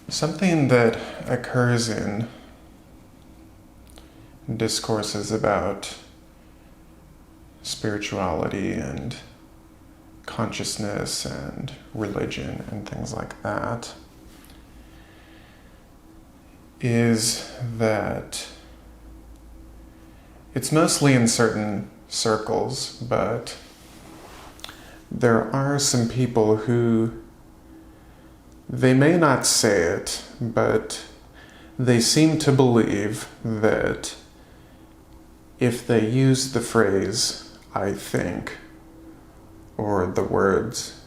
Something that occurs in discourses about spirituality and consciousness and religion and things like that is that it's mostly in certain circles, but there are some people who they may not say it, but they seem to believe that if they use the phrase, I think, or the words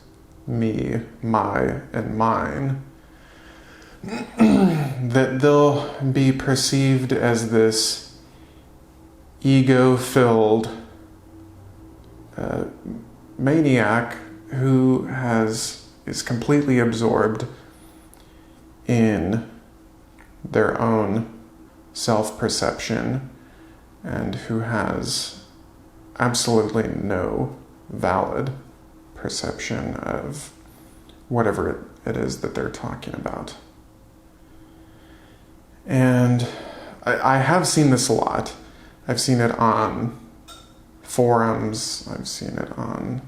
me, my, and mine, that they'll be perceived as this ego-filled maniac who is completely absorbed in their own self-perception and who has absolutely no valid perception of whatever it is that they're talking about. And I have seen this a lot. I've seen it on forums, I've seen it on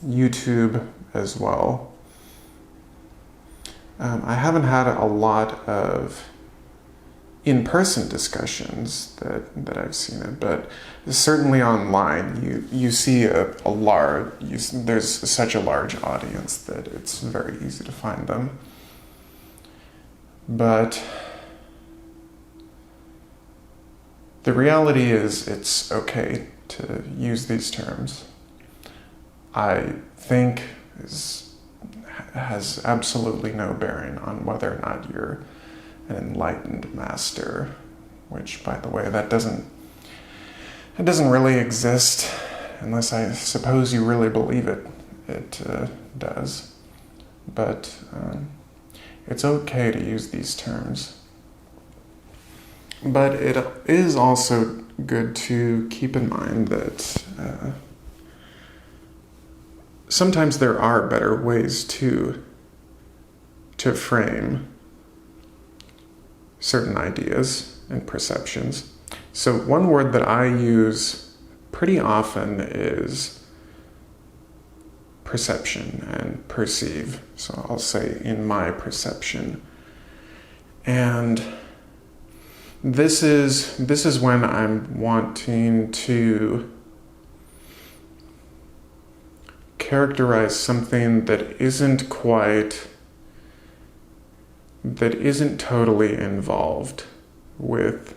YouTube as well. I haven't had a lot of in-person discussions that I've seen it, but certainly online you see there's such a large audience that it's very easy to find them. But the reality is it's okay to use these terms. I think has absolutely no bearing on whether or not you're an enlightened master, which, by the way, that doesn't really exist unless I suppose you really believe it does. But it's okay to use these terms. But it is also good to keep in mind that sometimes there are better ways to frame certain ideas and perceptions. So one word that I use pretty often is perception and perceive. So I'll say in my perception. And this is when I'm wanting to characterize something that isn't totally involved with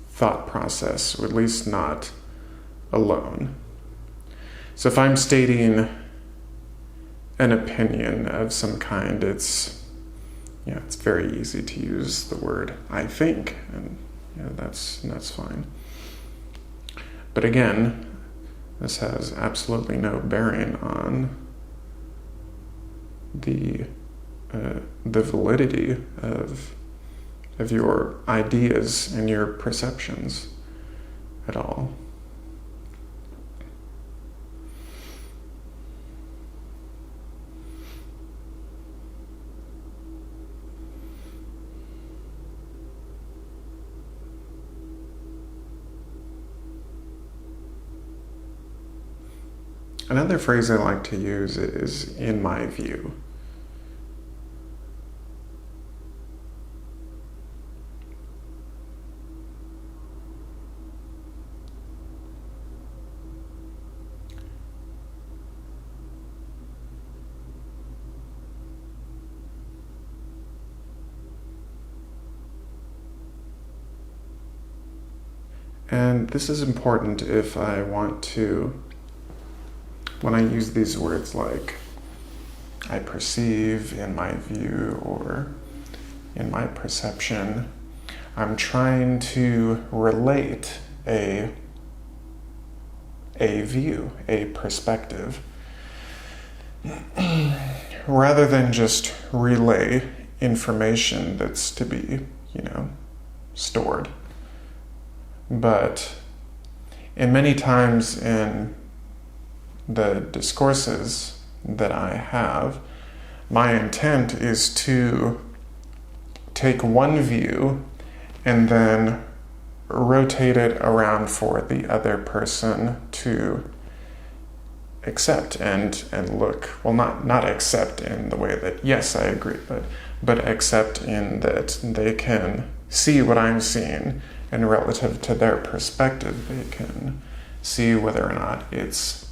thought process, or at least not alone. So if I'm stating an opinion of some kind, it's very easy to use the word I think, and that's fine. But again, this has absolutely no bearing on the validity of your ideas and your perceptions at all. Another phrase I like to use is in my view. And this is important if I want to, when I use these words like I perceive, in my view, or in my perception, I'm trying to relate a view, a perspective, rather than just relay information that's to be, stored. But in many times in the discourses that I have, my intent is to take one view and then rotate it around for the other person to accept and look. Well, not accept in the way that, yes, I agree, but accept in that they can see what I'm seeing, and relative to their perspective, they can see whether or not it's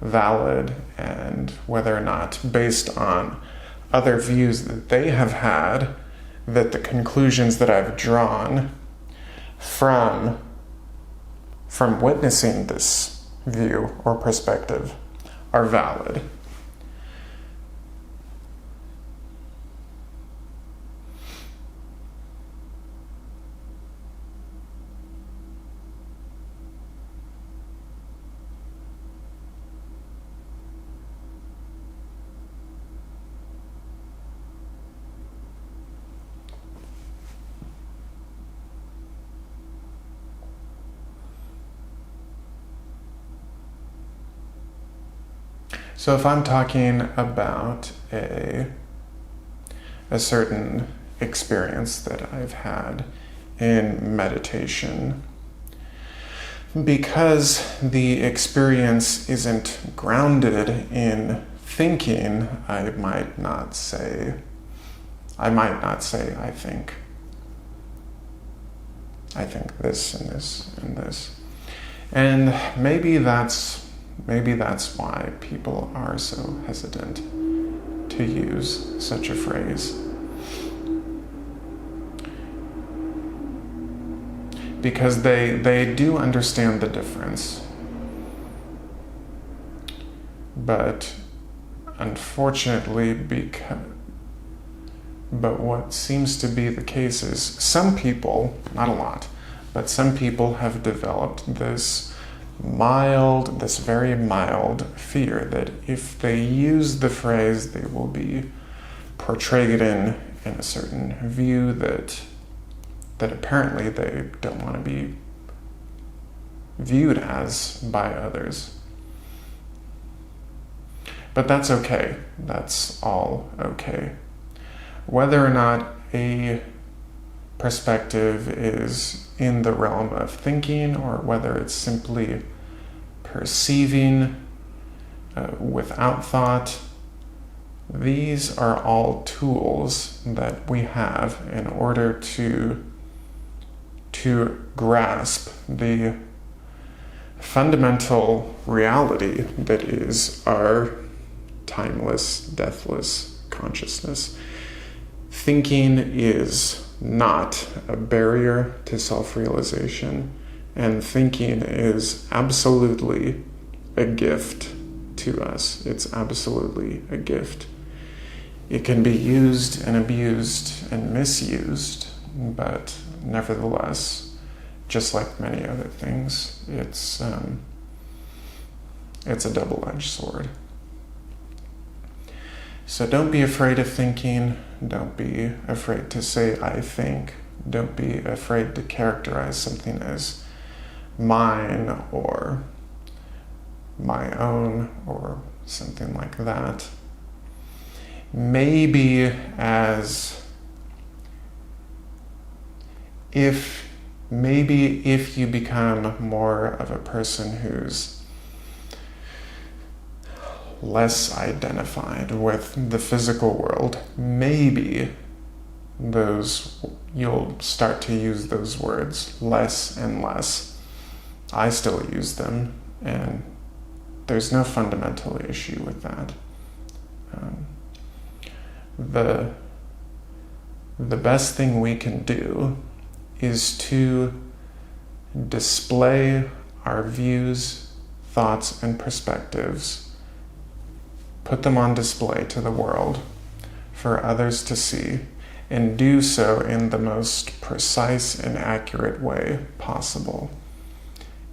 valid, and whether or not, based on other views that they have had, that the conclusions that I've drawn from witnessing this view or perspective are valid. So if I'm talking about a certain experience that I've had in meditation, because the experience isn't grounded in thinking, I might not say I think this and this and this. And maybe that's why people are so hesitant to use such a phrase. Because they do understand the difference. But unfortunately, but what seems to be the case is some people, not a lot, but some people have developed this very mild fear that if they use the phrase, they will be portrayed in a certain view that apparently they don't want to be viewed as by others. But that's okay. That's all okay. Whether or not a perspective is in the realm of thinking, or whether it's simply perceiving without thought, these are all tools that we have in order to grasp the fundamental reality that is our timeless, deathless consciousness. Thinking is not a barrier to self-realization, and thinking is absolutely a gift to us. It's absolutely a gift. It can be used and abused and misused, but nevertheless, just like many other things, it's a double-edged sword. So don't be afraid of thinking. Don't be afraid to say, I think. Don't be afraid to characterize something as mine or my own or something like that. Maybe as if you become more of a person who's less identified with the physical world, maybe you'll start to use those words less and less. I still use them, and there's no fundamental issue with that. The best thing we can do is to display our views, thoughts, and perspectives, put them on display to the world for others to see, and do so in the most precise and accurate way possible.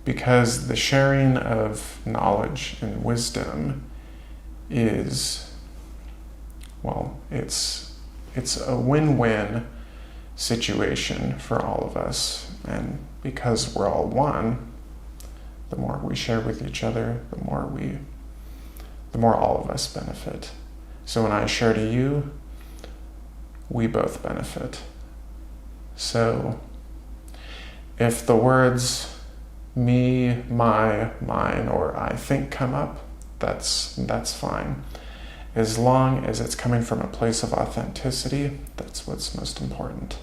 Because the sharing of knowledge and wisdom is, well, it's a win-win situation for all of us. And because we're all one, the more we share with each other, the more we the more all of us benefit. So when I share to you, we both benefit. So if the words me, my, mine, or I think come up, that's fine. As long as it's coming from a place of authenticity, that's what's most important.